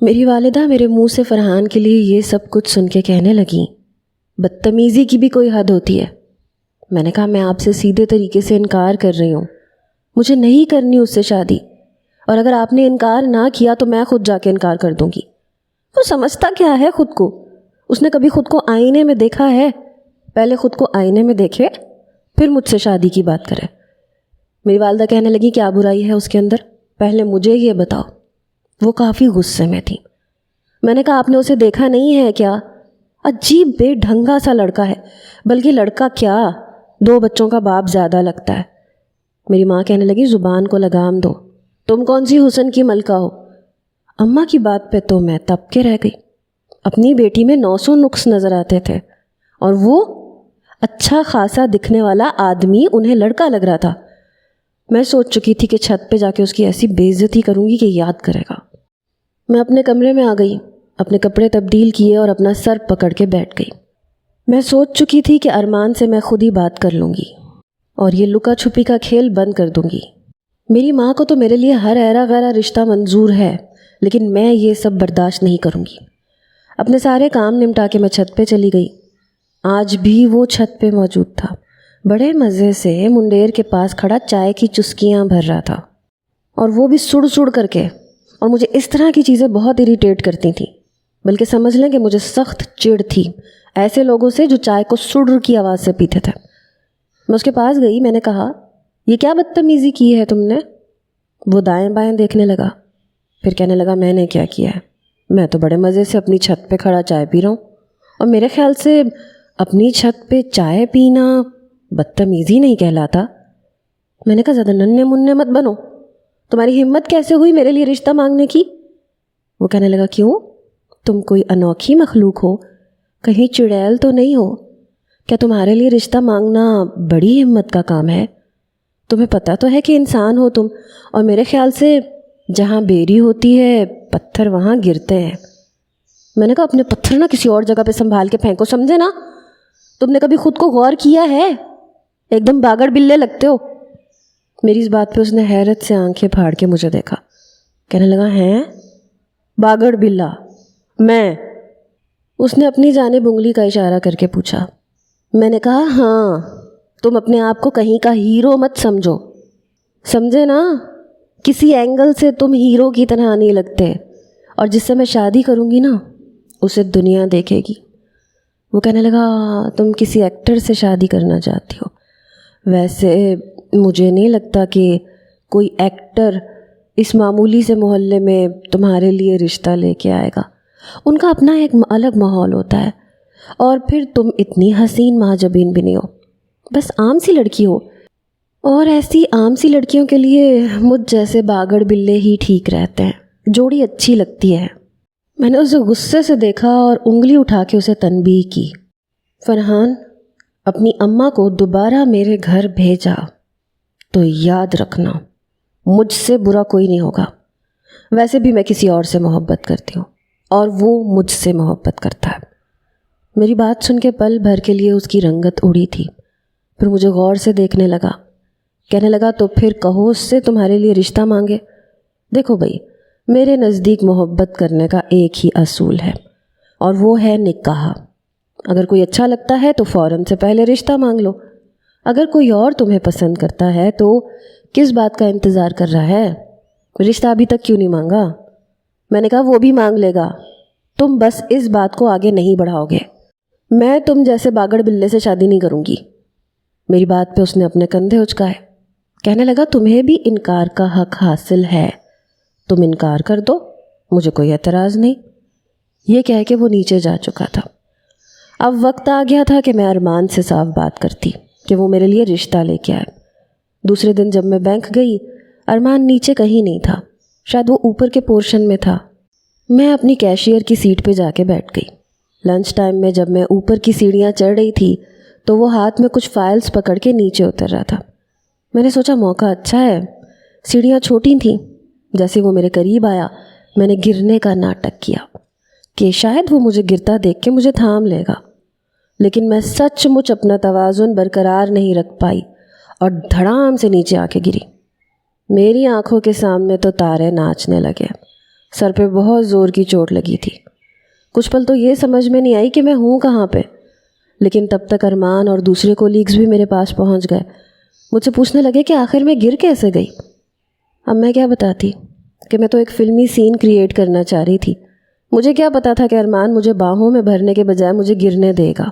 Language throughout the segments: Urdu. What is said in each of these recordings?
میری والدہ میرے منہ سے فرحان کے لیے یہ سب کچھ سن کے کہنے لگیں، بدتمیزی کی بھی کوئی حد ہوتی ہے۔ میں نے کہا میں آپ سے سیدھے طریقے سے انکار کر رہی ہوں، مجھے نہیں کرنی اس سے شادی، اور اگر آپ نے انکار نہ کیا تو میں خود جا کے انکار کر دوں گی۔ وہ سمجھتا کیا ہے خود کو؟ اس نے کبھی خود کو آئینے میں دیکھا ہے؟ پہلے خود کو آئینے میں دیکھے پھر مجھ سے شادی کی بات کرے۔ میری والدہ کہنے لگی کیا برائی ہے اس کے اندر، پہلے مجھے یہ بتاؤ۔ وہ کافی غصے میں تھی۔ میں نے کہا آپ نے اسے دیکھا نہیں ہے کیا؟ عجیب بے ڈھنگا سا لڑکا ہے، بلکہ لڑکا کیا 2 بچوں کا باپ زیادہ لگتا ہے۔ میری ماں کہنے لگی زبان کو لگام دو، تم کون سی حسن کی ملکہ ہو؟ اماں کی بات پہ تو میں تب کے رہ گئی۔ اپنی بیٹی میں 900 نقص نظر آتے تھے، اور وہ اچھا خاصا دکھنے والا آدمی انہیں لڑکا لگ رہا تھا۔ میں سوچ چکی تھی کہ چھت پہ جا کے اس کی ایسی بے عزتی کروں گی کہ یاد کرے گا۔ میں اپنے کمرے میں آ گئی، اپنے کپڑے تبدیل کیے اور اپنا سر پکڑ کے بیٹھ گئی۔ میں سوچ چکی تھی کہ ارمان سے میں خود ہی بات کر لوں گی اور یہ لکا چھپی کا کھیل بند کر دوں گی۔ میری ماں کو تو میرے لیے ہر ایرا غیرا رشتہ منظور ہے، لیکن میں یہ سب برداشت نہیں کروں گی۔ اپنے سارے کام نمٹا کے میں چھت پہ چلی گئی۔ آج بھی وہ چھت پہ موجود تھا، بڑے مزے سے منڈیر کے پاس کھڑا چائے کی چسکیاں بھر رہا تھا، اور وہ بھی سڑ سڑ کر کے۔ اور مجھے اس طرح کی چیزیں بہت اریٹیٹ کرتی تھیں، بلکہ سمجھ لیں کہ مجھے سخت چڑ تھی ایسے لوگوں سے جو چائے کو سڑ کی آواز سے پیتے تھے۔ میں اس کے پاس گئی، میں نے کہا یہ کیا بدتمیزی کی ہے تم نے؟ وہ دائیں بائیں دیکھنے لگا، پھر کہنے لگا میں نے کیا کیا ہے؟ میں تو بڑے مزے سے اپنی چھت پہ کھڑا چائے پی رہا ہوں، اور میرے خیال سے اپنی چھت پہ چائے پینا بدتمیزی نہیں کہلاتا۔ میں نے کہا زیادہ ننھے منھے مت بنو، تمہاری ہمت کیسے ہوئی میرے لیے رشتہ مانگنے کی؟ وہ کہنے لگا کیوں؟ تم کوئی انوکھی مخلوق ہو، کہیں چڑیل تو نہیں ہو؟ کیا تمہارے لیے رشتہ مانگنا بڑی ہمت کا کام ہے؟ تمہیں پتہ تو ہے کہ انسان ہو تم، اور میرے خیال سے جہاں بیری ہوتی ہے پتھر وہاں گرتے ہیں۔ میں نے کہا اپنے پتھر نہ کسی اور جگہ پہ سنبھال کے پھینکو، سمجھے نا؟ تم نے کبھی خود کو غور کیا ہے؟ ایک دم باگڑ بلے لگتے ہو۔ میری اس بات پہ اس نے حیرت سے آنکھیں پھاڑ کے مجھے دیکھا، کہنے لگا ہیں باگڑ بلا میں؟ اس نے اپنی جانب انگلی کا اشارہ کر کے پوچھا۔ میں نے کہا ہاں، تم اپنے آپ کو کہیں کا ہیرو مت سمجھو، سمجھے نا؟ کسی اینگل سے تم ہیرو کی طرح نہیں لگتے، اور جس سے میں شادی کروں گی نا اسے دنیا دیکھے گی۔ وہ کہنے لگا تم کسی ایکٹر سے شادی کرنا چاہتی ہو؟ ویسے مجھے نہیں لگتا کہ کوئی ایکٹر اس معمولی سے محلے میں تمہارے لیے رشتہ لے کے آئے گا، ان کا اپنا ایک الگ ماحول ہوتا ہے، اور پھر تم اتنی حسین مہاجبین بھی نہیں ہو، بس عام سی لڑکی ہو، اور ایسی عام سی لڑکیوں کے لیے مجھ جیسے باگڑ بلے ہی ٹھیک رہتے ہیں، جوڑی اچھی لگتی ہے۔ میں نے اسے غصے سے دیکھا اور انگلی اٹھا کے اسے تنبیہ کی، فرحان اپنی اماں کو دوبارہ میرے گھر بھیجا تو یاد رکھنا مجھ سے برا کوئی نہیں ہوگا۔ ویسے بھی میں کسی اور سے محبت کرتی ہوں، اور وہ مجھ سے محبت کرتا ہے۔ میری بات سن کے پل بھر کے لیے اس کی رنگت اڑی تھی، پھر مجھے غور سے دیکھنے لگا، کہنے لگا تو پھر کہو اس سے تمہارے لیے رشتہ مانگے۔ دیکھو بھائی، میرے نزدیک محبت کرنے کا ایک ہی اصول ہے، اور وہ ہے نکاح۔ اگر کوئی اچھا لگتا ہے تو فوراً سے پہلے رشتہ مانگ لو، اگر کوئی اور تمہیں پسند کرتا ہے تو کس بات کا انتظار کر رہا ہے؟ رشتہ ابھی تک کیوں نہیں مانگا؟ میں نے کہا وہ بھی مانگ لے گا، تم بس اس بات کو آگے نہیں بڑھاؤ گے۔ میں تم جیسے باگڑ بلے سے شادی نہیں کروں گی۔ میری بات پہ اس نے اپنے کندھے اچکائے، کہنے لگا تمہیں بھی انکار کا حق حاصل ہے، تم انکار کر دو، مجھے کوئی اعتراض نہیں۔ یہ کہہ کے وہ نیچے جا چکا تھا۔ اب وقت آ گیا تھا کہ میں ارمان سے صاف بات کرتی کہ وہ میرے لیے رشتہ لے کے آئے۔ دوسرے دن جب میں بینک گئی، ارمان نیچے کہیں نہیں تھا، شاید وہ اوپر کے پورشن میں تھا۔ میں اپنی کیشیئر کی سیٹ پہ جا کے بیٹھ گئی۔ لنچ ٹائم میں جب میں اوپر کی سیڑھیاں چڑھ رہی تھی تو وہ ہاتھ میں کچھ فائلز پکڑ کے نیچے اتر رہا تھا۔ میں نے سوچا موقع اچھا ہے، سیڑھیاں چھوٹی تھیں۔ جیسے وہ میرے قریب آیا، میں نے گرنے کا ناٹک کیا کہ شاید وہ مجھے گرتا دیکھ کے مجھے تھام لے گا، لیکن میں سچ مچ اپنا توازن برقرار نہیں رکھ پائی اور دھڑام سے نیچے آ کے گری۔ میری آنکھوں کے سامنے تو تارے ناچنے لگے۔ سر پہ بہت زور کی چوٹ لگی تھی۔ کچھ پل تو یہ سمجھ میں نہیں آئی کہ میں ہوں کہاں پہ، لیکن تب تک ارمان اور دوسرے کولیگز بھی میرے پاس پہنچ گئے۔ مجھ سے پوچھنے لگے کہ آخر میں گر کیسے گئی۔ اب میں کیا بتاتی کہ میں تو ایک فلمی سین کریٹ کرنا چاہ رہی تھی۔ مجھے کیا پتا تھا کہ ارمان مجھے باہوں میں بھرنے کے بجائے مجھے گرنے دے گا۔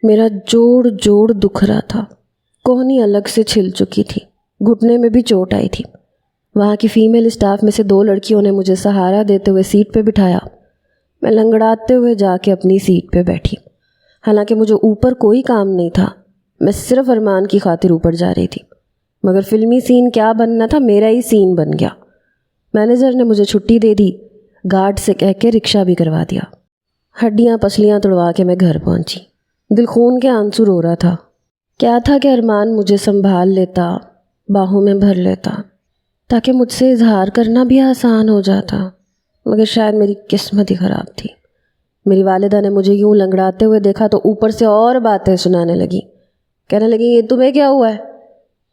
میرا جوڑ جوڑ دکھ رہا تھا، کوہنی الگ سے چھل چکی تھی، گھٹنے میں بھی چوٹ آئی تھی۔ وہاں کی فیمیل اسٹاف میں سے 2 لڑکیوں نے مجھے سہارا دیتے ہوئے سیٹ پہ بٹھایا۔ میں لنگڑاتے ہوئے جا کے اپنی سیٹ پہ بیٹھی۔ حالانکہ مجھے اوپر کوئی کام نہیں تھا، میں صرف ارمان کی خاطر اوپر جا رہی تھی، مگر فلمی سین کیا بننا تھا میرا ہی سین بن گیا۔ مینیجر نے مجھے چھٹی دے دی، گارڈ سے کہہ کے رکشہ بھی کروا دیا۔ ہڈیاں پسلیاں توڑوا کے میں گھر پہنچی۔ دل خون کے آنسو رو رہا تھا۔ کیا تھا کہ ارمان مجھے سنبھال لیتا، باہوں میں بھر لیتا، تاکہ مجھ سے اظہار کرنا بھی آسان ہو جاتا، مگر شاید میری قسمت ہی خراب تھی۔ میری والدہ نے مجھے یوں لنگڑاتے ہوئے دیکھا تو اوپر سے اور باتیں سنانے لگی۔ کہنے لگی یہ تمہیں کیا ہوا ہے؟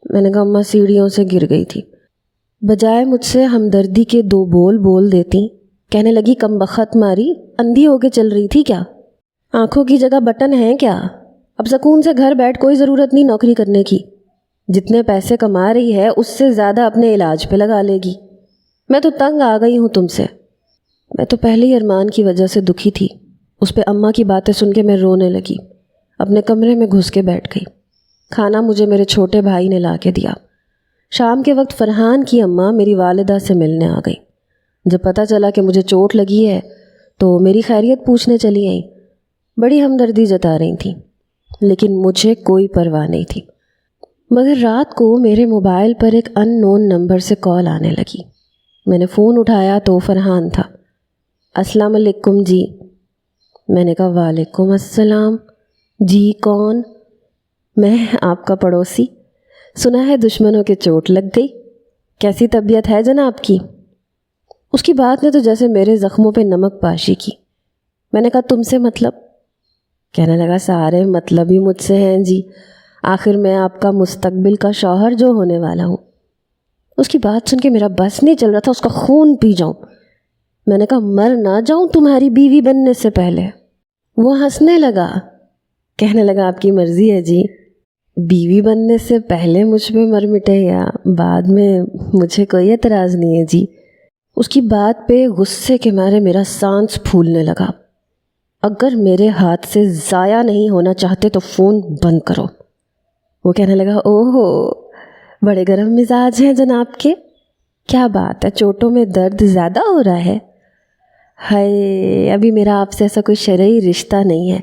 میں نے کہا اماں سیڑھیوں سے گر گئی تھی۔ بجائے مجھ سے ہمدردی کے 2 بول بول دیتی، کہنے لگی کم بخت ماری، اندھی ہو کے چل رہی تھی کیا؟ آنکھوں کی جگہ بٹن ہیں کیا؟ اب سکون سے گھر بیٹھ، کوئی ضرورت نہیں نوکری کرنے کی۔ جتنے پیسے کما رہی ہے اس سے زیادہ اپنے علاج پہ لگا لے گی۔ میں تو تنگ آ گئی ہوں تم سے۔ میں تو پہلے ہی ارمان کی وجہ سے دکھی تھی، اس پہ اماں کی باتیں سن کے میں رونے لگی۔ اپنے کمرے میں گھس کے بیٹھ گئی۔ کھانا مجھے میرے چھوٹے بھائی نے لا کے دیا۔ شام کے وقت فرحان کی اماں میری والدہ سے ملنے آ گئی۔ جب پتہ چلا کہ مجھے چوٹ لگی ہے تو میری خیریت پوچھنے چلی آئیں۔ بڑی ہمدردی جتا رہی تھیں، لیکن مجھے کوئی پرواہ نہیں تھی۔ مگر رات کو میرے موبائل پر ایک ان نون نمبر سے کال آنے لگی۔ میں نے فون اٹھایا تو فرحان تھا۔ السلام علیکم جی۔ میں نے کہا وعلیکم السلام جی، کون؟ میں آپ کا پڑوسی، سنا ہے دشمنوں کے چوٹ لگ گئی، کیسی طبیعت ہے جناب کی؟ اس کی بات نے تو جیسے میرے زخموں پہ نمک پاشی کی۔ میں نے کہا تم سے مطلب؟ کہنے لگا سارے مطلب ہی مجھ سے ہیں جی، آخر میں آپ کا مستقبل کا شوہر جو ہونے والا ہوں۔ اس کی بات سن کے میرا بس نہیں چل رہا تھا، اس کا خون پی جاؤں۔ میں نے کہا مر نہ جاؤں تمہاری بیوی بننے سے پہلے۔ وہ ہنسنے لگا، کہنے لگا آپ کی مرضی ہے جی، بیوی بننے سے پہلے مجھ پہ مر مٹے یا بعد میں، مجھے کوئی اعتراض نہیں ہے جی۔ اس کی بات پہ غصے کے مارے میرا سانس پھولنے لگا۔ اگر میرے ہاتھ سے ضائع نہیں ہونا چاہتے تو فون بند کرو۔ وہ کہنے لگا اوہو، بڑے گرم مزاج ہیں جناب کے، کیا بات ہے، چوٹوں میں درد زیادہ ہو رہا ہے؟ ہائے، ابھی میرا آپ سے ایسا کوئی شرعی رشتہ نہیں ہے،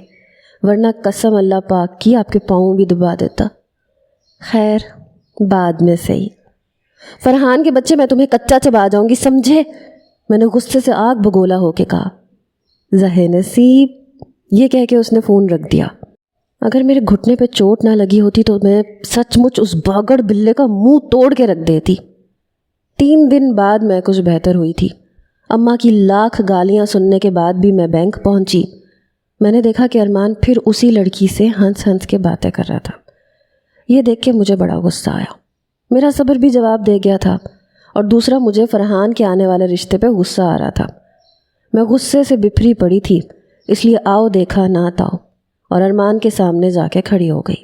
ورنہ قسم اللہ پاک کی آپ کے پاؤں بھی دبا دیتا۔ خیر بعد میں صحیح۔ فرحان کے بچے، میں تمہیں کچا چبا جاؤں گی سمجھے؟ میں نے غصے سے آگ بگولا ہو کے کہا۔ زہ نصیب، یہ کہہ کے اس نے فون رکھ دیا۔ اگر میرے گھٹنے پہ چوٹ نہ لگی ہوتی تو میں سچ مچ اس باگڑ بلے کا منہ توڑ کے رکھ دیتی۔ 3 دن بعد میں کچھ بہتر ہوئی تھی۔ اماں کی لاکھ گالیاں سننے کے بعد بھی میں بینک پہنچی۔ میں نے دیکھا کہ ارمان پھر اسی لڑکی سے ہنس ہنس کے باتیں کر رہا تھا۔ یہ دیکھ کے مجھے بڑا غصہ آیا۔ میرا صبر بھی جواب دے گیا تھا، اور دوسرا مجھے فرحان کے آنے والے رشتے پہ غصہ آ رہا تھا۔ میں غصے سے بپھری پڑی تھی، اس لیے آؤ دیکھا نہ تاؤ، اور ارمان کے سامنے جا کے کھڑی ہو گئی۔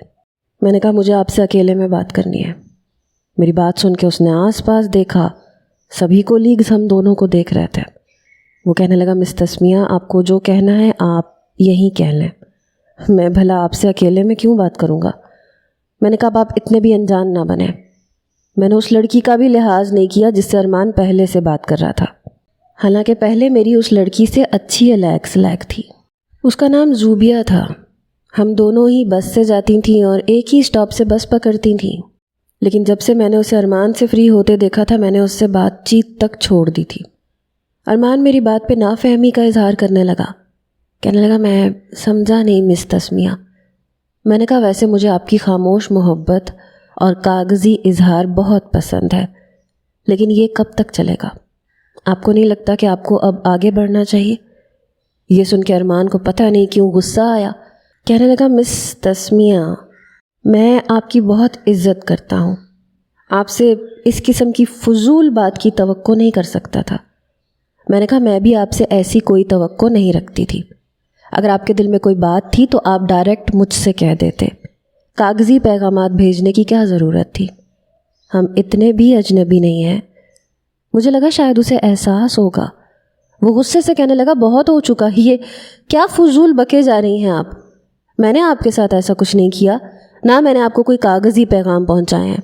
میں نے کہا مجھے آپ سے اکیلے میں بات کرنی ہے۔ میری بات سن کے اس نے آس پاس دیکھا، سبھی کولیگز ہم دونوں کو دیکھ رہے تھے۔ وہ کہنے لگا مس تسمیہ، آپ کو جو کہنا ہے آپ یہیں کہہ لیں، میں بھلا آپ سے اکیلے میں کیوں بات کروں گا؟ میں نے کہا آپ اتنے بھی انجان نہ بنیں۔ میں نے اس لڑکی کا بھی لحاظ نہیں کیا جس سے ارمان پہلے سے بات کر رہا تھا، حالانکہ پہلے میری اس لڑکی سے اچھی الیک سلیک تھی۔ اس کا نام زوبیہ تھا۔ ہم دونوں ہی بس سے جاتی تھیں اور ایک ہی اسٹاپ سے بس پکڑتی تھیں، لیکن جب سے میں نے اسے ارمان سے فری ہوتے دیکھا تھا میں نے اس سے بات چیت تک چھوڑ دی تھی۔ ارمان میری بات پہ نافہمی کا اظہار کرنے لگا، کہنے لگا میں سمجھا نہیں مس تسمیہ۔ میں نے کہا ویسے مجھے آپ کی خاموش محبت اور کاغذی اظہار بہت پسند ہے، لیکن یہ کب تک چلے گا؟ آپ کو نہیں لگتا کہ آپ کو اب آگے بڑھنا چاہیے؟ یہ سن کے ارمان کو پتہ نہیں کیوں غصہ آیا، کہنے لگا مس تسمیہ، میں آپ کی بہت عزت کرتا ہوں، آپ سے اس قسم کی فضول بات کی توقع نہیں کر سکتا تھا۔ میں نے کہا میں بھی آپ سے ایسی کوئی توقع نہیں رکھتی تھی. اگر آپ کے دل میں کوئی بات تھی تو آپ ڈائریکٹ مجھ سے کہہ دیتے. کاغذی پیغامات بھیجنے کی کیا ضرورت تھی؟ ہم اتنے بھی اجنبی نہیں ہیں. مجھے لگا شاید اسے احساس ہوگا. وہ غصے سے کہنے لگا بہت ہو چکا، یہ کیا فضول بکے جا رہی ہیں آپ؟ میں نے آپ کے ساتھ ایسا کچھ نہیں کیا، نہ میں نے آپ کو کوئی کاغذی پیغام پہنچائے ہیں.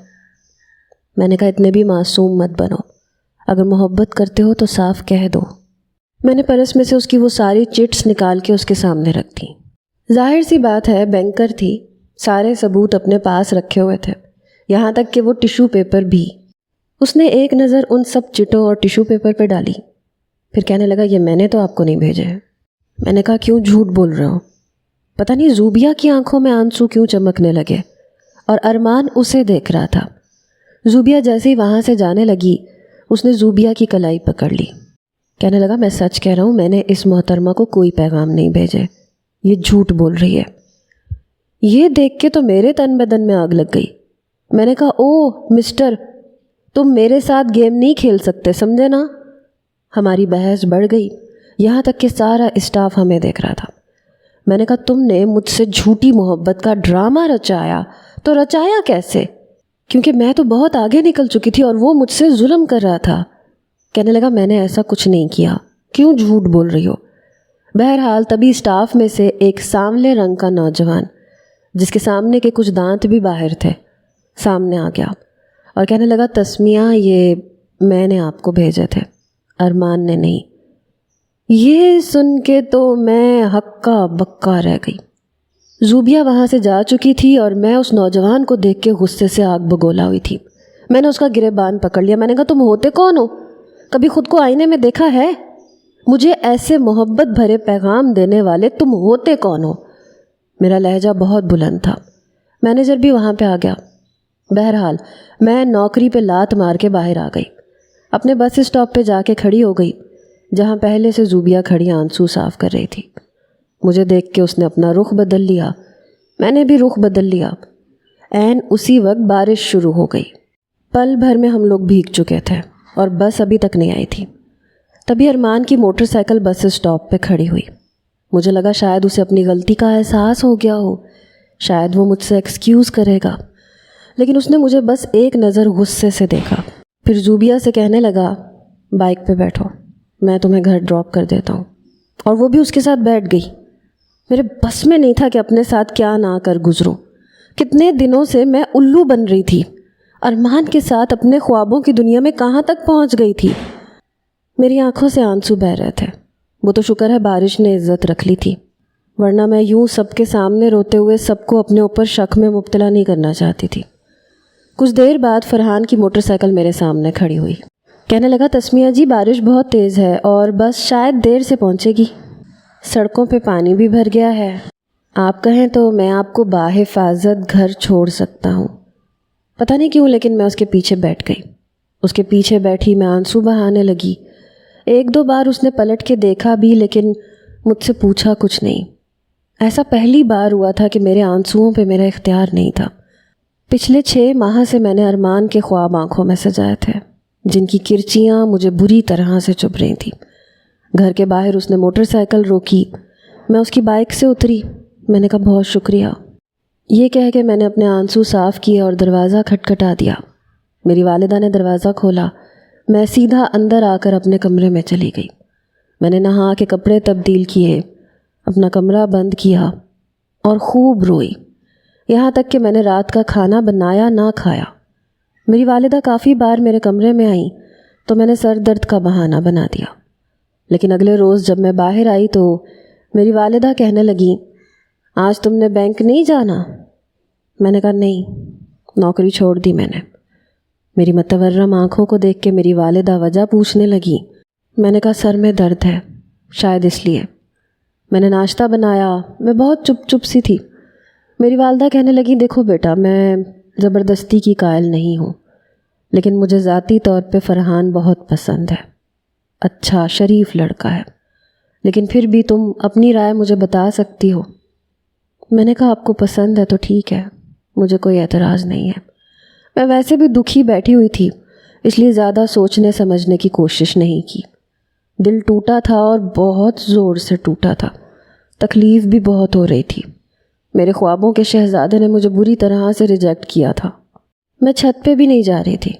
میں نے کہا اتنے بھی معصوم مت بنو، اگر محبت کرتے ہو تو صاف کہہ دو. میں نے پرس میں سے اس کی وہ ساری چٹس نکال کے اس کے سامنے رکھ دی. ظاہر سی بات ہے بینکر تھی، سارے ثبوت اپنے پاس رکھے ہوئے تھے، یہاں تک کہ وہ ٹیشو پیپر بھی. اس نے ایک نظر ان سب چٹوں اور ٹیشو پیپر پہ ڈالی، پھر کہنے لگا یہ میں نے تو آپ کو نہیں بھیجے ہیں. میں نے کہا کیوں جھوٹ بول رہے ہو؟ پتہ نہیں زوبیہ کی آنکھوں میں آنسو کیوں چمکنے لگے، اور ارمان اسے دیکھ رہا تھا. زوبیہ جیسے ہی وہاں سے جانے لگی اس نے زوبیہ کی کلائی پکڑ لی. کہنے لگا میں سچ کہہ رہا ہوں، میں نے اس محترمہ کو کوئی پیغام نہیں بھیجے، یہ جھوٹ بول رہی ہے. یہ دیکھ کے تو میرے تن بدن میں آگ لگ گئی. میں نے کہا او مسٹر، تم میرے ساتھ گیم نہیں کھیل سکتے، سمجھے نا؟ ہماری بحث بڑھ گئی، یہاں تک کہ سارا اسٹاف ہمیں دیکھ رہا تھا. میں نے کہا تم نے مجھ سے جھوٹی محبت کا ڈرامہ رچایا، تو رچایا کیسے؟ کیونکہ میں تو بہت آگے نکل چکی تھی اور وہ مجھ سے ظلم کر رہا تھا. کہنے لگا میں نے ایسا کچھ نہیں کیا، کیوں جھوٹ بول رہی ہو؟ بہرحال تبھی اسٹاف میں سے ایک سانولے رنگ کا نوجوان جس کے سامنے کے کچھ دانت بھی باہر تھے سامنے آ گیا اور کہنے لگا تسمیہ یہ میں نے آپ کو بھیجے تھے، ارمان نے نہیں. یہ سن کے تو میں ہکا بکا رہ گئی. زوبیہ وہاں سے جا چکی تھی اور میں اس نوجوان کو دیکھ کے غصے سے آگ بگولا ہوئی تھی. میں نے اس کا گریبان پکڑ لیا. میں نے کہا تم ہوتے کون ہو؟ کبھی خود کو آئینے میں دیکھا ہے؟ مجھے ایسے محبت بھرے پیغام دینے والے تم ہوتے کون ہو؟ میرا لہجہ بہت بلند تھا. مینیجر بھی وہاں پہ آ گیا. بہرحال میں نوکری پہ لات مار کے باہر آ گئی. اپنے بس اسٹاپ پہ جا کے کھڑی ہو گئی جہاں پہلے سے زوبیہ کھڑی آنسو صاف کر رہی تھی. مجھے دیکھ کے اس نے اپنا رخ بدل لیا، میں نے بھی رخ بدل لیا. عین اسی وقت بارش شروع ہو گئی. پل بھر میں ہم لوگ بھیگ چکے تھے اور بس ابھی تک نہیں آئی تھی. تبھی ارمان کی موٹر سائیکل بس اسٹاپ پہ کھڑی ہوئی. مجھے لگا شاید اسے اپنی غلطی کا احساس ہو گیا ہو، شاید وہ مجھ سے ایکسکیوز کرے گا. لیکن اس نے مجھے بس ایک نظر غصے سے دیکھا، پھر زوبیہ سے کہنے لگا بائک پہ بیٹھو، میں تمہیں گھر ڈراپ کر دیتا ہوں. اور وہ بھی اس کے ساتھ بیٹھ گئی. میرے بس میں نہیں تھا کہ اپنے ساتھ کیا نہ کر گزروں. کتنے دنوں سے میں الو بن رہی تھی، ارمان کے ساتھ اپنے خوابوں کی دنیا میں کہاں تک پہنچ گئی تھی. میری آنکھوں سے آنسو بہہ رہے تھے. وہ تو شکر ہے بارش نے عزت رکھ لی تھی، ورنہ میں یوں سب کے سامنے روتے ہوئے سب کو اپنے اوپر شک میں مبتلا نہیں کرنا چاہتی تھی. کچھ دیر بعد فرحان کی موٹر سائیکل میرے سامنے کھڑی ہوئی. کہنے لگا تسمیہ جی بارش بہت تیز ہے اور بس شاید دیر سے پہنچے گی، سڑکوں پہ پانی بھی بھر گیا ہے، آپ کہیں تو میں آپ کو باحفاظت گھر چھوڑ سکتا ہوں. پتہ نہیں کیوں لیکن میں اس کے پیچھے بیٹھ گئی. اس کے پیچھے بیٹھی میں آنسو بہانے لگی. ایک دو بار اس نے پلٹ کے دیکھا بھی لیکن مجھ سے پوچھا کچھ نہیں. ایسا پہلی بار ہوا تھا کہ میرے آنسوؤں پہ میرا اختیار نہیں تھا. پچھلے 6 ماہ سے میں نے ارمان کے خواب آنکھوں میں سجائے تھے جن کی کرچیاں مجھے بری طرح سے چبھ رہی تھیں. گھر کے باہر اس نے موٹر سائیکل روکی، میں اس کی بائک سے اتری. میں نے کہا بہت شکریہ. یہ کہہ کے میں نے اپنے آنسو صاف کیے اور دروازہ کھٹکھٹا دیا. میری والدہ نے دروازہ کھولا. میں سیدھا اندر آ کر اپنے کمرے میں چلی گئی. میں نے نہا کے کپڑے تبدیل کیے، اپنا کمرہ بند کیا اور خوب روئی، یہاں تک کہ میں نے رات کا کھانا بنایا نہ کھایا. میری والدہ کافی بار میرے کمرے میں آئیں تو میں نے سر درد کا بہانہ بنا دیا. لیکن اگلے روز جب میں باہر آئی تو میری والدہ کہنے لگیں آج تم نے بینک نہیں جانا؟ میں نے کہا نہیں، نوکری چھوڑ دی میں نے. میری متورم آنکھوں کو دیکھ کے میری والدہ وجہ پوچھنے لگی. میں نے کہا سر میں درد ہے، شاید اس لیے. میں نے ناشتہ بنایا، میں بہت چپ سی تھی. میری والدہ کہنے لگی دیکھو بیٹا میں زبردستی کی قائل نہیں ہوں، لیکن مجھے ذاتی طور پہ فرحان بہت پسند ہے، اچھا شریف لڑکا ہے، لیکن پھر بھی تم اپنی رائے مجھے بتا سکتی ہو. میں نے کہا آپ کو پسند ہے تو ٹھیک ہے، مجھے کوئی اعتراض نہیں ہے. میں ویسے بھی دکھی بیٹھی ہوئی تھی اس لیے زیادہ سوچنے سمجھنے کی کوشش نہیں کی. دل ٹوٹا تھا اور بہت زور سے ٹوٹا تھا، تکلیف بھی بہت ہو رہی تھی۔ میرے خوابوں کے شہزادے نے مجھے بری طرح سے ریجیکٹ کیا تھا۔ میں چھت پہ بھی نہیں جا رہی تھی۔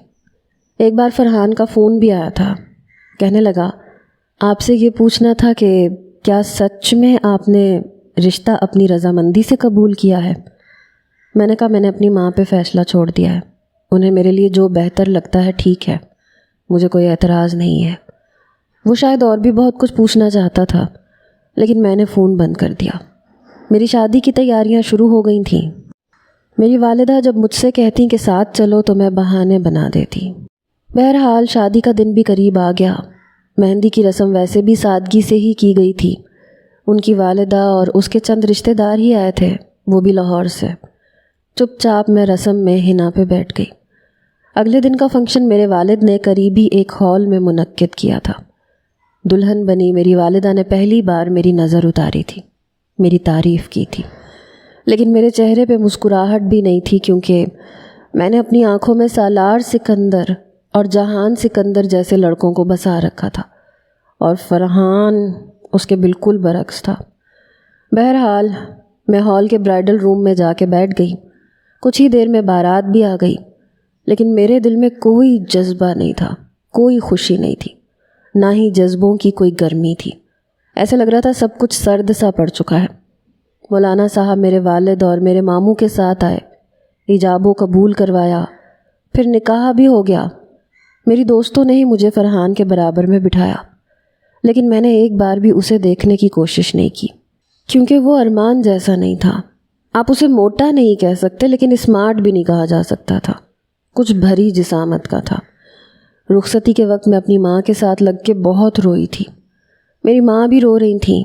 ایک بار فرحان کا فون بھی آیا تھا، کہنے لگا آپ سے یہ پوچھنا تھا کہ کیا سچ میں آپ نے رشتہ اپنی رضامندی سے قبول کیا ہے؟ میں نے کہا میں نے اپنی ماں پہ فیصلہ چھوڑ دیا ہے، انہیں میرے لیے جو بہتر لگتا ہے ٹھیک ہے، مجھے کوئی اعتراض نہیں ہے۔ وہ شاید اور بھی بہت کچھ پوچھنا چاہتا تھا، لیکن میں نے فون بند کر دیا۔ میری شادی کی تیاریاں شروع ہو گئی تھیں۔ میری والدہ جب مجھ سے کہتی کہ ساتھ چلو تو میں بہانے بنا دیتی۔ بہرحال شادی کا دن بھی قریب آ گیا۔ مہندی کی رسم ویسے بھی سادگی سے ہی کی گئی تھی۔ ان کی والدہ اور اس کے چند رشتہ دار ہی آئے تھے، وہ بھی لاہور سے۔ چپ چاپ میں رسم میں حنا پہ بیٹھ گئی۔ اگلے دن کا فنکشن میرے والد نے قریبی ایک ہال میں منعقد کیا تھا۔ دلہن بنی میری والدہ نے پہلی بار میری نظر اتاری تھی، میری تعریف کی تھی، لیکن میرے چہرے پہ مسکراہٹ بھی نہیں تھی، کیونکہ میں نے اپنی آنکھوں میں سالار سکندر اور جہان سکندر جیسے لڑکوں کو بسا رکھا تھا، اور فرحان اس کے بالکل برعکس تھا۔ بہرحال میں ہال کے برائڈل روم میں جا کے بیٹھ گئی۔ کچھ ہی دیر میں بارات بھی آ گئی، لیکن میرے دل میں کوئی جذبہ نہیں تھا، کوئی خوشی نہیں تھی، نہ ہی جذبوں کی کوئی گرمی تھی۔ ایسے لگ رہا تھا سب کچھ سرد سا پڑ چکا ہے۔ مولانا صاحب میرے والد اور میرے ماموں کے ساتھ آئے، ایجاب و قبول کروایا، پھر نکاح بھی ہو گیا۔ میری دوستوں نے ہی مجھے فرحان کے برابر میں بٹھایا، لیکن میں نے ایک بار بھی اسے دیکھنے کی کوشش نہیں کی، کیونکہ وہ ارمان جیسا نہیں تھا۔ آپ اسے موٹا نہیں کہہ سکتے، لیکن اسمارٹ بھی نہیں کہا جا سکتا تھا، کچھ بھری جسامت کا تھا۔ رخصتی کے وقت میں اپنی ماں کے ساتھ لگ کے بہت روئی تھی، میری ماں بھی رو رہی تھیں۔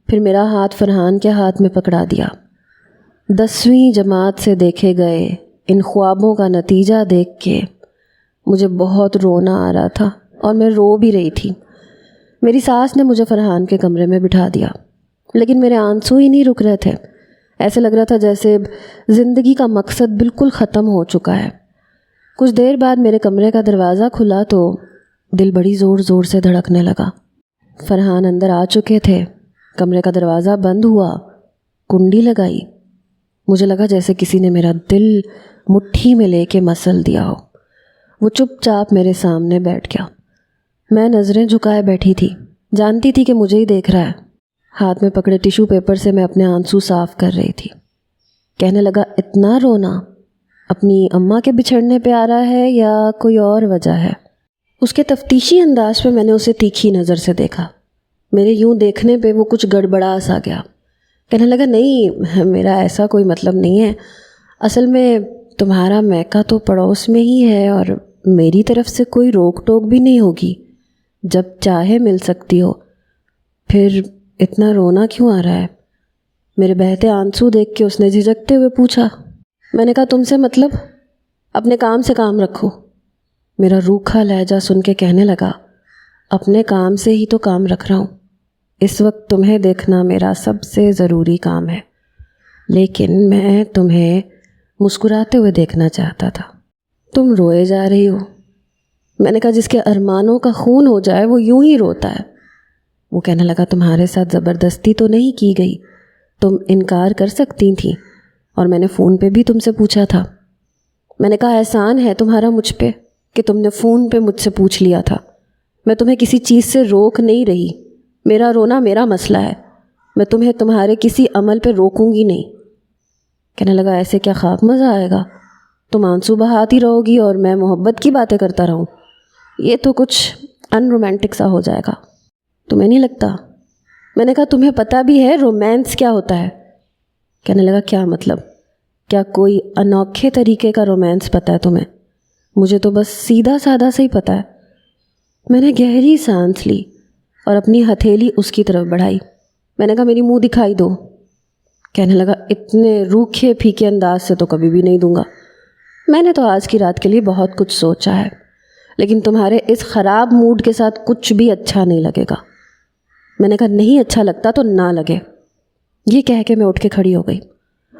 پھر میرا ہاتھ فرحان کے ہاتھ میں پکڑا دیا۔ 10ویں جماعت سے دیکھے گئے ان خوابوں کا نتیجہ دیکھ کے مجھے بہت رونا آ رہا تھا، اور میں رو بھی رہی تھی۔ میری ساس نے مجھے فرحان کے کمرے میں بٹھا دیا، لیکن میرے آنسو ہی نہیں رک رہے تھے۔ ایسے لگ رہا تھا جیسے زندگی کا مقصد بالکل ختم ہو چکا ہے۔ کچھ دیر بعد میرے کمرے کا دروازہ کھلا تو دل بڑی زور زور سے دھڑکنے لگا۔ فرحان اندر آ چکے تھے۔ کمرے کا دروازہ بند ہوا، کنڈی لگائی۔ مجھے لگا جیسے کسی نے میرا دل مٹھی میں لے کے مسل دیا ہو۔ وہ چپ چاپ میرے سامنے بیٹھ گیا۔ میں نظریں جھکائے بیٹھی تھی، جانتی تھی کہ مجھے ہی دیکھ رہا ہے۔ ہاتھ میں پکڑے ٹیشو پیپر سے میں اپنے آنسو صاف کر رہی تھی۔ کہنے لگا اتنا رونا اپنی اماں کے بچھڑنے پہ آ رہا ہے یا کوئی اور وجہ ہے؟ اس کے تفتیشی انداز پہ میں نے اسے تیکھی نظر سے دیکھا۔ میرے یوں دیکھنے پہ وہ کچھ گڑبڑا سا گیا۔ کہنے لگا نہیں، میرا ایسا کوئی مطلب نہیں ہے، اصل میں تمہارا میکا تو پڑوس میں ہی ہے، اور میری طرف سے کوئی روک ٹوک بھی نہیں ہوگی، جب چاہے مل سکتی ہو، پھر اتنا رونا کیوں آ رہا ہے؟ میرے بہتے آنسو دیکھ کے اس نے جھجکتے ہوئے پوچھا۔ میں نے کہا تم سے مطلب؟ اپنے کام سے کام رکھو۔ میرا روکھا لہجہ سن کے کہنے لگا اپنے کام سے ہی تو کام رکھ رہا ہوں، اس وقت تمہیں دیکھنا میرا سب سے ضروری کام ہے، لیکن میں تمہیں مسکراتے ہوئے دیکھنا چاہتا تھا، تم روئے جا رہی ہو۔ میں نے کہا جس کے ارمانوں کا خون ہو جائے وہ یوں ہی روتا ہے۔ وہ کہنے لگا تمہارے ساتھ زبردستی تو نہیں کی گئی، تم انکار کر سکتی تھیں، اور میں نے فون پہ بھی تم سے پوچھا تھا۔ میں نے کہا احسان ہے تمہارا مجھ پہ کہ تم نے فون پہ مجھ سے پوچھ لیا تھا۔ میں تمہیں کسی چیز سے روک نہیں رہی، میرا رونا میرا مسئلہ ہے، میں تمہیں تمہارے کسی عمل پہ روکوں گی نہیں۔ کہنے لگا ایسے کیا خاک مزہ آئے گا؟ تم آنسو بہاتی رہو گی اور میں محبت کی باتیں کرتا رہوں؟ یہ تو کچھ ان رومانٹک سا ہو جائے گا، تمہیں نہیں لگتا؟ میں نے کہا تمہیں پتہ بھی ہے رومانس کیا ہوتا ہے؟ کہنے لگا کیا مطلب؟ کیا کوئی انوکھے طریقے کا رومانس پتہ ہے تمہیں؟ مجھے تو بس سیدھا سادہ سے ہی پتہ ہے۔ میں نے گہری سانس لی اور اپنی ہتھیلی اس کی طرف بڑھائی۔ میں نے کہا میری منہ دکھائی دو۔ کہنے لگا اتنے روکھے پھیکے انداز سے تو کبھی بھی نہیں دوں گا۔ میں نے تو آج کی رات کے لیے بہت کچھ سوچا ہے، لیکن تمہارے اس خراب موڈ کے ساتھ کچھ بھی اچھا نہیں لگے گا۔ میں نے کہا نہیں اچھا لگتا تو نہ لگے۔ یہ کہہ کے میں اٹھ کے کھڑی ہو گئی،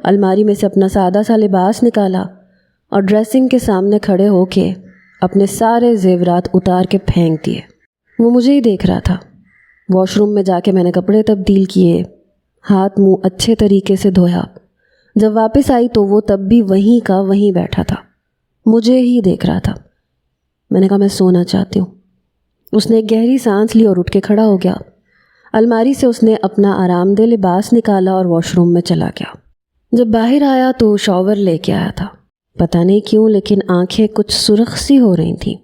الماری میں سے اپنا سادہ سا لباس نکالا اور ڈریسنگ کے سامنے کھڑے ہو کے اپنے سارے زیورات اتار کے پھینک دیے۔ وہ مجھے ہی دیکھ رہا تھا۔ واش روم میں جا کے میں نے کپڑے تبدیل کیے، ہاتھ منہ اچھے طریقے سے دھویا۔ جب واپس آئی تو وہ تب بھی وہیں کا وہیں بیٹھا تھا، مجھے ہی دیکھ رہا تھا۔ میں نے کہا میں سونا چاہتی ہوں۔ اس نے ایک گہری سانس لی اور اٹھ کے کھڑا ہو گیا۔ الماری سے اس نے اپنا آرام دہ لباس نکالا اور واش روم میں چلا گیا۔ جب باہر آیا تو شاور لے کے آیا تھا، پتہ نہیں کیوں لیکن آنکھیں کچھ سرخ سی ہو رہی تھیں۔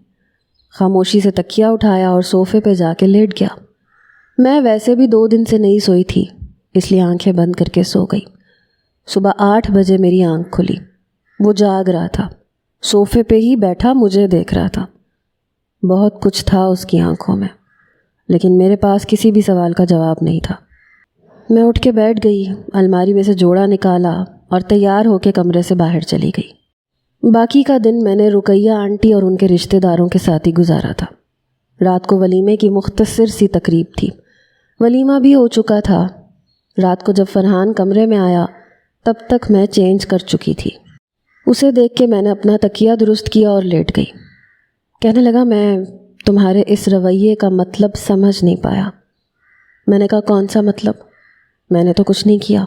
خاموشی سے تکیہ اٹھایا اور صوفے پہ جا کے لیٹ گیا۔ میں ویسے بھی 2 دن سے نہیں سوئی تھی، اس لیے آنکھیں بند کر کے سو گئی۔ صبح 8 بجے میری آنکھ کھلی۔ وہ جاگ رہا تھا، صوفے پہ ہی بیٹھا مجھے دیکھ رہا تھا۔ بہت کچھ تھا اس کی آنکھوں میں، لیکن میرے پاس کسی بھی سوال کا جواب نہیں تھا۔ میں اٹھ کے بیٹھ گئی، الماری میں سے جوڑا نکالا اور تیار ہو کے کمرے سے باہر چلی گئی۔ باقی کا دن میں نے رقیہ آنٹی اور ان کے رشتہ داروں کے ساتھ ہی گزارا تھا۔ رات کو ولیمے کی مختصر سی تقریب تھی، ولیمہ بھی ہو چکا تھا۔ رات کو جب فرحان کمرے میں آیا تب تک میں چینج کر چکی تھی۔ اسے دیکھ کے میں نے اپنا تکیہ درست کیا اور لیٹ گئی۔ کہنے لگا میں تمہارے اس رویے کا مطلب سمجھ نہیں پایا۔ میں نے کہا کون سا مطلب؟ میں نے تو کچھ نہیں کیا۔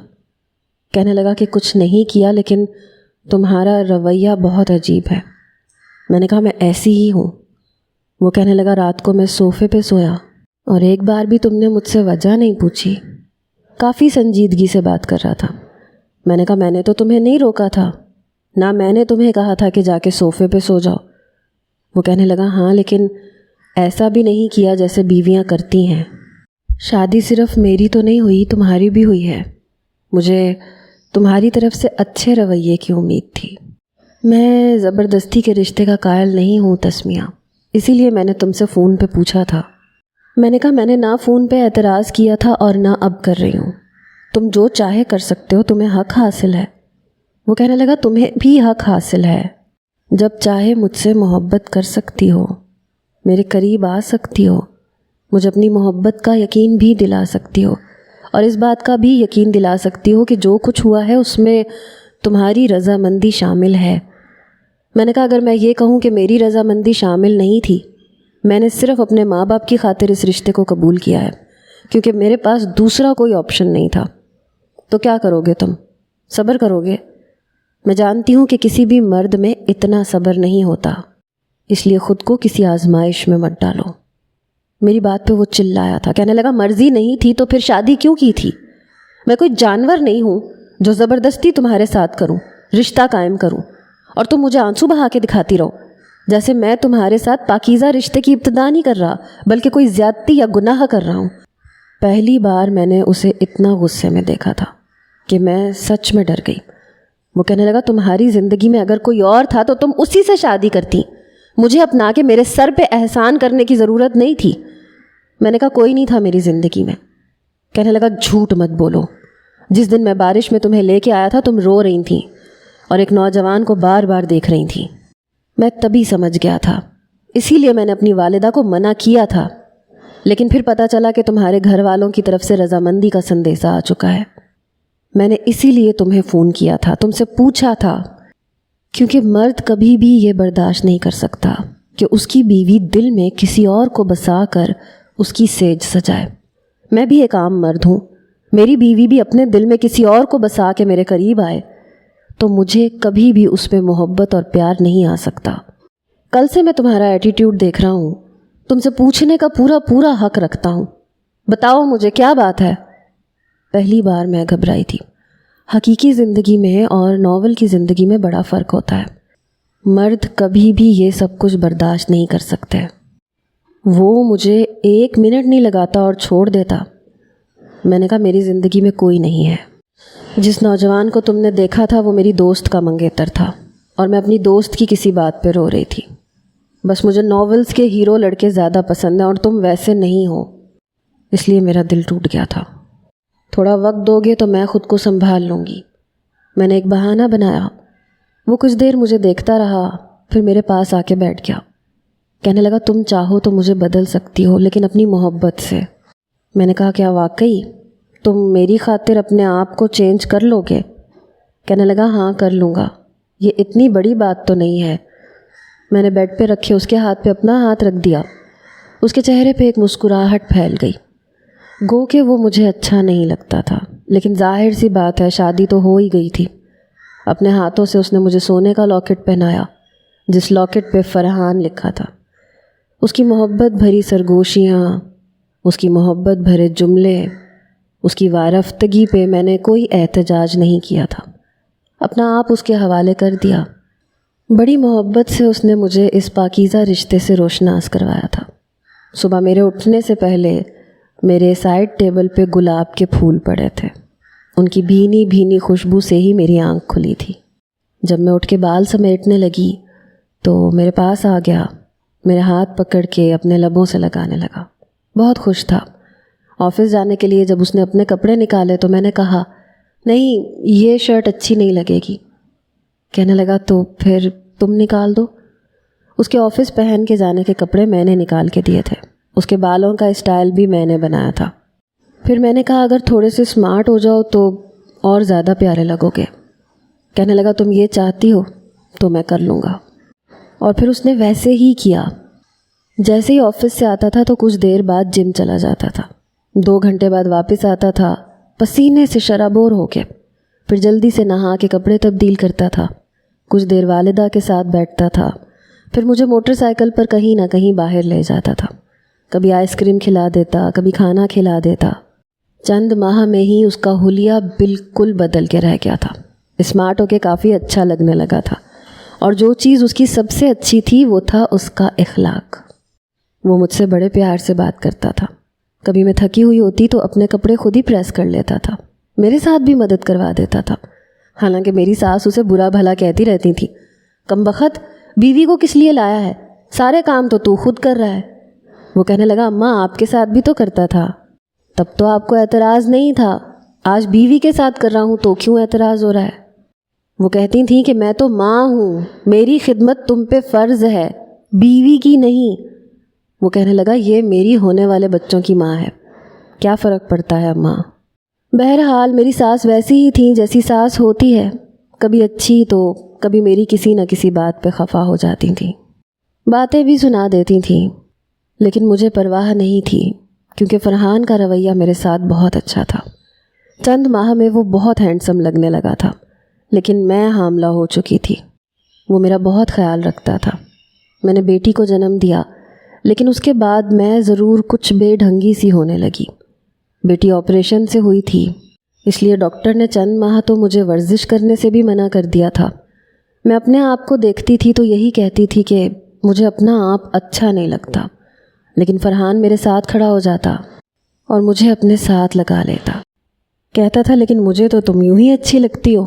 کہنے لگا کہ کچھ نہیں کیا لیکن تمہارا رویہ بہت عجیب ہے۔ میں نے کہا میں ایسی ہی ہوں۔ وہ کہنے لگا رات کو میں صوفے پہ سویا اور ایک بار بھی تم نے مجھ سے وجہ نہیں پوچھی۔ کافی سنجیدگی سے بات کر رہا تھا۔ میں نے کہا میں نے تو تمہیں نہیں روکا تھا، نہ میں نے تمہیں کہا تھا کہ جا کے صوفے پہ سو جاؤ۔ وہ کہنے لگا ہاں لیکن ایسا بھی نہیں کیا جیسے بیویاں کرتی ہیں۔ شادی صرف میری تو نہیں ہوئی، تمہاری بھی ہوئی ہے۔ مجھے تمہاری طرف سے اچھے رویے کی امید تھی۔ میں زبردستی کے رشتے کا قائل نہیں ہوں تسمیہ، اسی لیے میں نے تم سے فون پہ پوچھا تھا۔ میں نے کہا میں نے نہ فون پہ اعتراض کیا تھا اور نہ اب کر رہی ہوں۔ تم جو چاہے کر سکتے ہو، تمہیں حق حاصل ہے۔ وہ کہنے لگا تمہیں بھی حق حاصل ہے، جب چاہے مجھ سے محبت کر سکتی ہو، میرے قریب آ سکتی ہو، مجھے اپنی محبت کا یقین بھی دلا سکتی ہو، اور اس بات کا بھی یقین دلا سکتی ہو کہ جو کچھ ہوا ہے اس میں تمہاری رضامندی شامل ہے۔ میں نے کہا اگر میں یہ کہوں کہ میری رضامندی شامل نہیں تھی، میں نے صرف اپنے ماں باپ کی خاطر اس رشتے کو قبول کیا ہے کیونکہ میرے پاس دوسرا کوئی آپشن نہیں تھا، تو کیا کرو گے تم؟ صبر کرو گے؟ میں جانتی ہوں کہ کسی بھی مرد میں اتنا صبر نہیں ہوتا، اس لیے خود کو کسی آزمائش میں مت ڈالو۔ میری بات پہ وہ چلایا تھا، کہنے لگا مرضی نہیں تھی تو پھر شادی کیوں کی تھی؟ میں کوئی جانور نہیں ہوں جو زبردستی تمہارے ساتھ کروں، رشتہ قائم کروں اور تم مجھے آنسو بہا کے دکھاتی رہو جیسے میں تمہارے ساتھ پاکیزہ رشتے کی ابتدا نہیں کر رہا بلکہ کوئی زیادتی یا گناہ کر رہا ہوں۔ پہلی بار میں نے اسے اتنا غصے میں دیکھا تھا کہ میں سچ میں ڈر گئی۔ وہ کہنے لگا تمہاری زندگی میں اگر کوئی اور تھا تو تم اسی سے شادی کرتی، مجھے اپنا کے میرے سر پہ احسان کرنے کی ضرورت نہیں تھی۔ میں نے کہا کوئی نہیں تھا میری زندگی میں۔ کہنے لگا جھوٹ مت بولو، جس دن میں بارش میں تمہیں لے کے آیا تھا تم رو رہی تھیں اور ایک نوجوان کو بار بار دیکھ رہی تھیں۔ میں تبھی سمجھ گیا تھا، اسی لیے میں نے اپنی والدہ کو منع کیا تھا، لیکن پھر پتہ چلا کہ تمہارے گھر والوں کی طرف سے رضامندی کا سندیسہ آ چکا ہے۔ میں نے اسی لیے تمہیں فون کیا تھا، تم سے پوچھا تھا، کیونکہ مرد کبھی بھی یہ برداشت نہیں کر سکتا کہ اس کی بیوی دل میں کسی اور کو بسا کر اس کی سیج سجائے۔ میں بھی ایک عام مرد ہوں، میری بیوی بھی اپنے دل میں کسی اور کو بسا کے میرے قریب آئے تو مجھے کبھی بھی اس پہ محبت اور پیار نہیں آ سکتا۔ کل سے میں تمہارا ایٹیٹیوڈ دیکھ رہا ہوں، تم سے پوچھنے کا پورا حق رکھتا ہوں۔ بتاؤ مجھے کیا بات ہے؟ پہلی بار میں گھبرائی تھی۔ حقیقی زندگی میں اور ناول کی زندگی میں بڑا فرق ہوتا ہے۔ مرد کبھی بھی یہ سب کچھ برداشت نہیں کر سکتے۔ وہ مجھے 1 منٹ نہیں لگاتا اور چھوڑ دیتا۔ میں نے کہا میری زندگی میں کوئی نہیں ہے۔ جس نوجوان کو تم نے دیکھا تھا وہ میری دوست کا منگیتر تھا اور میں اپنی دوست کی کسی بات پہ رو رہی تھی۔ بس مجھے ناولز کے ہیرو لڑکے زیادہ پسند ہیں اور تم ویسے نہیں ہو، اس لیے میرا دل ٹوٹ گیا تھا۔ تھوڑا وقت دو گے تو میں خود کو سنبھال لوں گی۔ میں نے ایک بہانہ بنایا۔ وہ کچھ دیر مجھے دیکھتا رہا، پھر میرے پاس آ کے بیٹھ گیا۔ کہنے لگا تم چاہو تو مجھے بدل سکتی ہو لیکن اپنی محبت سے۔ میں نے کہا کیا واقعی تم میری خاطر اپنے آپ کو چینج کر لو گے؟ کہنے لگا ہاں کر لوں گا، یہ اتنی بڑی بات تو نہیں ہے۔ میں نے بیڈ پہ رکھے اس کے ہاتھ پہ اپنا ہاتھ رکھ دیا۔ اس کے چہرے پہ ایک مسکراہٹ پھیل گئی. گو کہ وہ مجھے اچھا نہیں لگتا تھا، لیکن ظاہر سی بات ہے شادی تو ہو ہی گئی تھی. اپنے ہاتھوں سے اس نے مجھے سونے کا لاکٹ پہنایا جس لاکٹ پہ فرحان لکھا تھا. اس کی محبت بھری سرگوشیاں، اس کی محبت بھرے جملے، اس کی وارفتگی پہ میں نے کوئی احتجاج نہیں کیا تھا، اپنا آپ اس کے حوالے کر دیا. بڑی محبت سے اس نے مجھے اس پاکیزہ رشتے سے روشناس کروایا تھا. صبح میرے اٹھنے سے پہلے میرے سائڈ ٹیبل پہ گلاب کے پھول پڑے تھے. ان کی بھینی بھینی خوشبو سے ہی میری آنکھ کھلی تھی. جب میں اٹھ کے بال سمیٹنے لگی تو میرے پاس آ گیا، میرے ہاتھ پکڑ کے اپنے لبوں سے لگانے لگا. بہت خوش تھا. آفس جانے کے لیے جب اس نے اپنے کپڑے نکالے تو میں نے کہا نہیں یہ شرٹ اچھی نہیں لگے گی. کہنے لگا تو پھر تم نکال دو. اس کے آفس پہن کے جانے کے کپڑے میں نے نکال کے دیے تھے. اس کے بالوں کا اسٹائل بھی میں نے بنایا تھا. پھر میں نے کہا اگر تھوڑے سے اسمارٹ ہو جاؤ تو اور زیادہ پیارے لگو گے. کہنے لگا تم یہ چاہتی ہو تو میں کر لوں گا. اور پھر اس نے ویسے ہی کیا. جیسے ہی آفس سے آتا تھا تو کچھ دیر بعد جم چلا جاتا تھا. 2 گھنٹے بعد واپس آتا تھا پسینے سے شرابور ہو کے. پھر جلدی سے نہا کے کپڑے تبدیل کرتا تھا. کچھ دیر والدہ کے ساتھ بیٹھتا تھا. پھر مجھے موٹر سائیکل پر کہیں نہ کہیں باہر لے جاتا تھا. کبھی آئس کریم کھلا دیتا، کبھی کھانا کھلا دیتا. چند ماہ میں ہی اس کا حلیہ بالکل بدل کے رہ گیا تھا. اسمارٹ ہو کے کافی اچھا لگنے لگا تھا. اور جو چیز اس کی سب سے اچھی تھی وہ تھا اس کا اخلاق. وہ مجھ سے بڑے پیار سے بات کرتا تھا. کبھی میں تھکی ہوئی ہوتی تو اپنے کپڑے خود ہی پریس کر لیتا تھا. میرے ساتھ بھی مدد کروا دیتا تھا. حالانکہ میری ساس اسے برا بھلا کہتی رہتی تھی، کم بخت بیوی کو کس لیے لایا ہے، سارے کام تو خود کر رہا ہے. وہ کہنے لگا اماں آپ کے ساتھ بھی تو کرتا تھا، تب تو آپ کو اعتراض نہیں تھا، آج بیوی کے ساتھ کر رہا ہوں تو کیوں اعتراض ہو رہا ہے. وہ کہتی تھیں کہ میں تو ماں ہوں، میری خدمت تم پہ فرض ہے، بیوی کی نہیں. وہ کہنے لگا یہ میری ہونے والے بچوں کی ماں ہے، کیا فرق پڑتا ہے اماں. بہرحال میری ساس ویسی ہی تھیں جیسی ساس ہوتی ہے، کبھی اچھی تو کبھی میری کسی نہ کسی بات پہ خفا ہو جاتی تھیں. باتیں بھی سنا دیتی تھیں لیکن مجھے پرواہ نہیں تھی کیونکہ فرحان کا رویہ میرے ساتھ بہت اچھا تھا. چند ماہ میں وہ بہت ہینڈسم لگنے لگا تھا، لیکن میں حاملہ ہو چکی تھی. وہ میرا بہت خیال رکھتا تھا. میں نے بیٹی کو جنم دیا لیکن اس کے بعد میں ضرور کچھ بے ڈھنگی سی ہونے لگی. بیٹی آپریشن سے ہوئی تھی، اس لیے ڈاکٹر نے چند ماہ تو مجھے ورزش کرنے سے بھی منع کر دیا تھا. میں اپنے آپ کو دیکھتی تھی تو یہی کہتی تھی کہ مجھے اپنا آپ اچھا نہیں لگتا، لیکن فرحان میرے ساتھ کھڑا ہو جاتا اور مجھے اپنے ساتھ لگا لیتا. کہتا تھا لیکن مجھے تو تم یوں ہی اچھی لگتی ہو.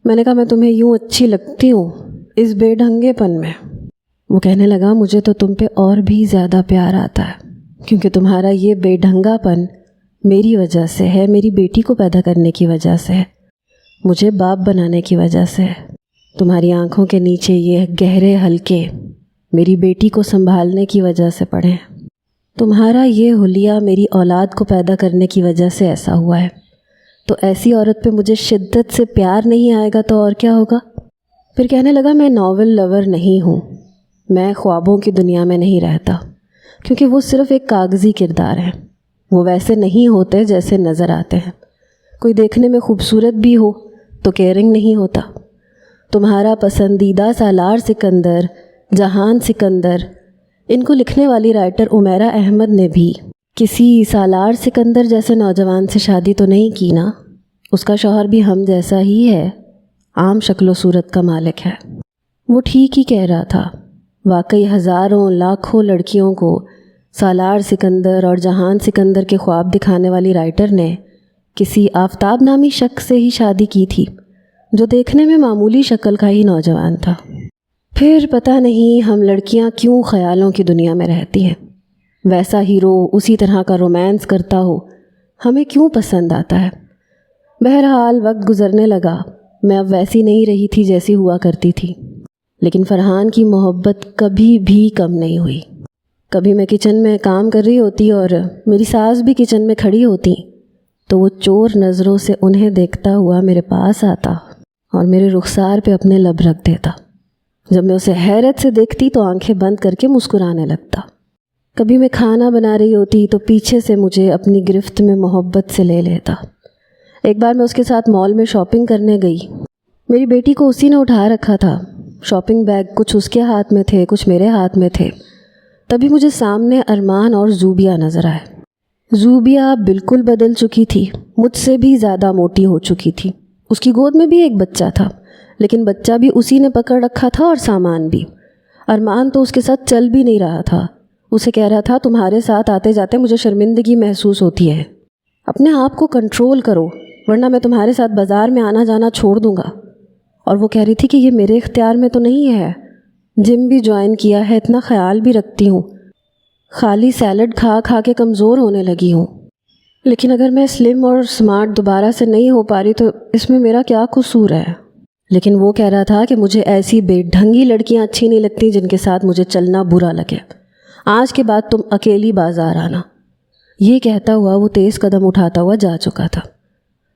میں نے کہا میں تمہیں یوں اچھی لگتی ہوں اس بے ڈھنگے پن میں. وہ کہنے لگا مجھے تو تم پہ اور بھی زیادہ پیار آتا ہے کیونکہ تمہارا یہ بے ڈھنگا پن میری وجہ سے ہے، میری بیٹی کو پیدا کرنے کی وجہ سے ہے، مجھے باپ بنانے کی وجہ سے ہے. تمہاری آنکھوں کے نیچے یہ گہرے حلقے میری بیٹی کو سنبھالنے کی وجہ سے پڑے ہیں. تمہارا یہ حلیہ میری اولاد کو پیدا کرنے کی وجہ سے ایسا ہوا ہے. تو ایسی عورت پہ مجھے شدت سے پیار نہیں آئے گا تو اور کیا ہوگا. پھر کہنے لگا میں ناول لور نہیں ہوں، میں خوابوں کی دنیا میں نہیں رہتا کیونکہ وہ صرف ایک کاغذی کردار ہیں. وہ ویسے نہیں ہوتے جیسے نظر آتے ہیں. کوئی دیکھنے میں خوبصورت بھی ہو تو کیئرنگ نہیں ہوتا. تمہارا پسندیدہ سالار سکندر، جہان سکندر، ان کو لکھنے والی رائٹر عمیرہ احمد نے بھی کسی سالار سکندر جیسے نوجوان سے شادی تو نہیں کی نا. اس کا شوہر بھی ہم جیسا ہی ہے، عام شکل و صورت کا مالک ہے. وہ ٹھیک ہی کہہ رہا تھا. واقعی ہزاروں لاکھوں لڑکیوں کو سالار سکندر اور جہان سکندر کے خواب دکھانے والی رائٹر نے کسی آفتاب نامی شخص سے ہی شادی کی تھی جو دیکھنے میں معمولی شکل کا ہی نوجوان تھا. پھر پتہ نہیں ہم لڑکیاں کیوں خیالوں کی دنیا میں رہتی ہیں. ویسا ہیرو اسی طرح کا رومانس کرتا ہو ہمیں کیوں پسند آتا ہے. بہرحال وقت گزرنے لگا. میں اب ویسی نہیں رہی تھی جیسی ہوا کرتی تھی، لیکن فرحان کی محبت کبھی بھی کم نہیں ہوئی. کبھی میں کچن میں کام کر رہی ہوتی اور میری ساس بھی کچن میں کھڑی ہوتی تو وہ چور نظروں سے انہیں دیکھتا ہوا میرے پاس آتا اور میرے رخسار پہ اپنے لب رکھ دیتا. جب میں اسے حیرت سے دیکھتی تو آنکھیں بند کر کے مسکرانے لگتا. کبھی میں کھانا بنا رہی ہوتی تو پیچھے سے مجھے اپنی گرفت میں محبت سے لے لیتا۔ ایک بار میں اس کے ساتھ مال میں شاپنگ کرنے گئی۔ میری بیٹی کو اسی نے اٹھا رکھا تھا۔ شاپنگ بیگ کچھ اس کے ہاتھ میں تھے، کچھ میرے ہاتھ میں تھے۔ تبھی مجھے سامنے ارمان اور زوبیہ نظر آئے۔ زوبیہ بالکل بدل چکی تھی، مجھ سے بھی زیادہ موٹی ہو چکی تھی۔ اس کی گود میں بھی ایک بچہ تھا، لیکن بچہ بھی اسی نے پکڑ رکھا تھا اور سامان بھی۔ ارمان تو اس کے ساتھ چل بھی نہیں رہا تھا۔ اسے کہہ رہا تھا تمہارے ساتھ آتے جاتے مجھے شرمندگی محسوس ہوتی ہے، اپنے آپ کو کنٹرول کرو ورنہ میں تمہارے ساتھ بازار میں آنا جانا چھوڑ دوں گا۔ اور وہ کہہ رہی تھی کہ یہ میرے اختیار میں تو نہیں ہے، جم بھی جوائن کیا ہے، اتنا خیال بھی رکھتی ہوں، خالی سیلڈ کھا کھا کے کمزور ہونے لگی ہوں، لیکن اگر میں سلم اور سمارٹ دوبارہ سے نہیں ہو پا رہی تو اس میں میرا کیا قصور ہے؟ لیکن وہ کہہ رہا تھا کہ مجھے ایسی بے ڈھنگی لڑکیاں اچھی نہیں لگتی جن کے ساتھ مجھے چلنا برا لگے، آج کے بعد تم اکیلی بازار آنا۔ یہ کہتا ہوا وہ تیز قدم اٹھاتا ہوا جا چکا تھا۔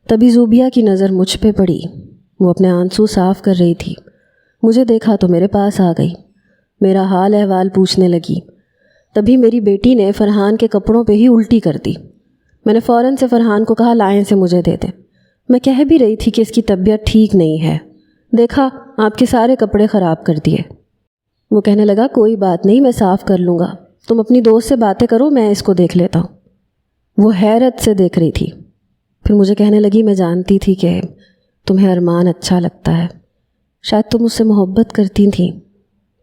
تبھی زوبیہ کی نظر مجھ پہ پڑی۔ وہ اپنے آنسو صاف کر رہی تھی۔ مجھے دیکھا تو میرے پاس آ گئی، میرا حال احوال پوچھنے لگی۔ تبھی میری بیٹی نے فرحان کے کپڑوں پہ ہی الٹی کر دی۔ میں نے فوراً سے فرحان کو کہا لائیں سے مجھے دے دیں۔ میں کہہ بھی رہی تھی کہ اس کی طبیعت ٹھیک نہیں ہے، دیکھا آپ کے سارے کپڑے خراب کر دیے۔ وہ کہنے لگا کوئی بات نہیں، میں صاف کر لوں گا، تم اپنی دوست سے باتیں کرو، میں اس کو دیکھ لیتا ہوں۔ وہ حیرت سے دیکھ رہی تھی۔ پھر مجھے کہنے لگی میں جانتی تھی کہ تمہیں ارمان اچھا لگتا ہے، شاید تم اس سے محبت کرتی تھیں،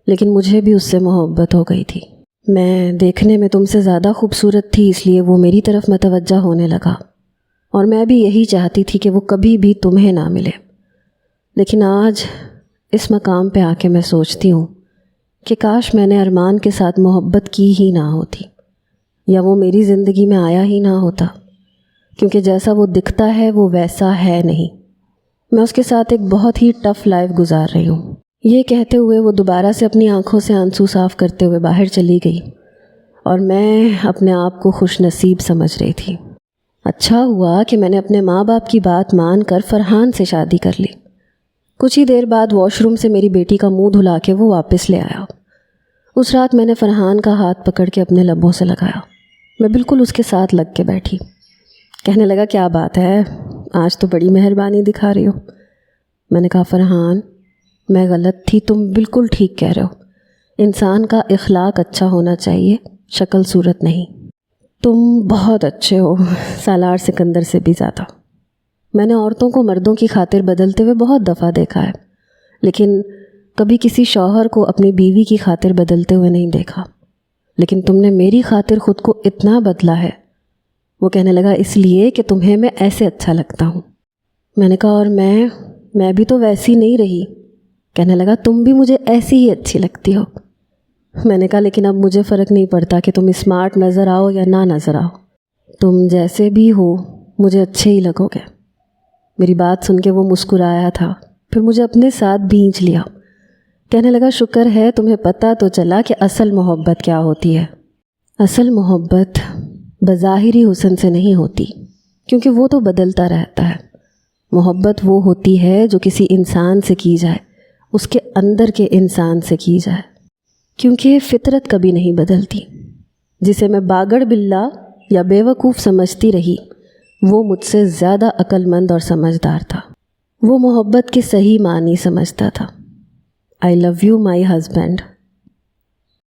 لیکن مجھے بھی اس سے محبت ہو گئی تھی۔ میں دیکھنے میں تم سے زیادہ خوبصورت تھی، اس لیے وہ میری طرف متوجہ ہونے لگا، اور میں بھی یہی چاہتی تھی کہ وہ کبھی بھی تمہیں نہ ملے۔ لیکن آج اس مقام پہ آ کے میں سوچتی ہوں کہ کاش میں نے ارمان کے ساتھ محبت کی ہی نہ ہوتی، یا وہ میری زندگی میں آیا ہی نہ ہوتا، کیونکہ جیسا وہ دکھتا ہے وہ ویسا ہے نہیں۔ میں اس کے ساتھ ایک بہت ہی ٹف لائف گزار رہی ہوں۔ یہ کہتے ہوئے وہ دوبارہ سے اپنی آنکھوں سے آنسو صاف کرتے ہوئے باہر چلی گئی، اور میں اپنے آپ کو خوش نصیب سمجھ رہی تھی۔ اچھا ہوا کہ میں نے اپنے ماں باپ کی بات مان کر فرحان سے شادی کر لی۔ کچھ ہی دیر بعد واش روم سے میری بیٹی کا منہ دھلا کے وہ واپس لے آیا۔ اس رات میں نے فرحان کا ہاتھ پکڑ کے اپنے لبوں سے لگایا۔ میں بالکل اس کے ساتھ لگ کے بیٹھی۔ کہنے لگا کیا بات ہے، آج تو بڑی مہربانی دکھا رہی ہو۔ میں نے کہا فرحان میں غلط تھی، تم بالکل ٹھیک کہہ رہے ہو، انسان کا اخلاق اچھا ہونا چاہیے، شکل صورت نہیں۔ تم بہت اچھے ہو، سالار سکندر سے بھی زیادہ۔ میں نے عورتوں کو مردوں کی خاطر بدلتے ہوئے بہت دفعہ دیکھا ہے، لیکن کبھی کسی شوہر کو اپنی بیوی کی خاطر بدلتے ہوئے نہیں دیکھا، لیکن تم نے میری خاطر خود کو اتنا بدلا ہے۔ وہ کہنے لگا اس لیے کہ تمہیں میں ایسے اچھا لگتا ہوں۔ میں نے کہا اور میں بھی تو ویسی نہیں رہی۔ کہنے لگا تم بھی مجھے ایسی ہی اچھی لگتی ہو۔ میں نے کہا لیکن اب مجھے فرق نہیں پڑتا کہ تم اسمارٹ نظر آؤ یا نہ نظر آؤ، تم جیسے بھی ہو مجھے اچھے ہی لگو گے۔ میری بات سن کے وہ مسکرایا تھا، پھر مجھے اپنے ساتھ بھینچ لیا۔ کہنے لگا شکر ہے تمہیں پتہ تو چلا کہ اصل محبت کیا ہوتی ہے۔ اصل محبت بظاہری حسن سے نہیں ہوتی، کیونکہ وہ تو بدلتا رہتا ہے۔ محبت وہ ہوتی ہے جو کسی انسان سے کی جائے، اس کے اندر کے انسان سے کی جائے، کیونکہ فطرت کبھی نہیں بدلتی۔ جسے میں باگڑ بلا یا بے وقوف سمجھتی رہی، وہ مجھ سے زیادہ عقل مند اور سمجھدار تھا۔ وہ محبت کے صحیح معنی سمجھتا تھا۔ I love you my husband۔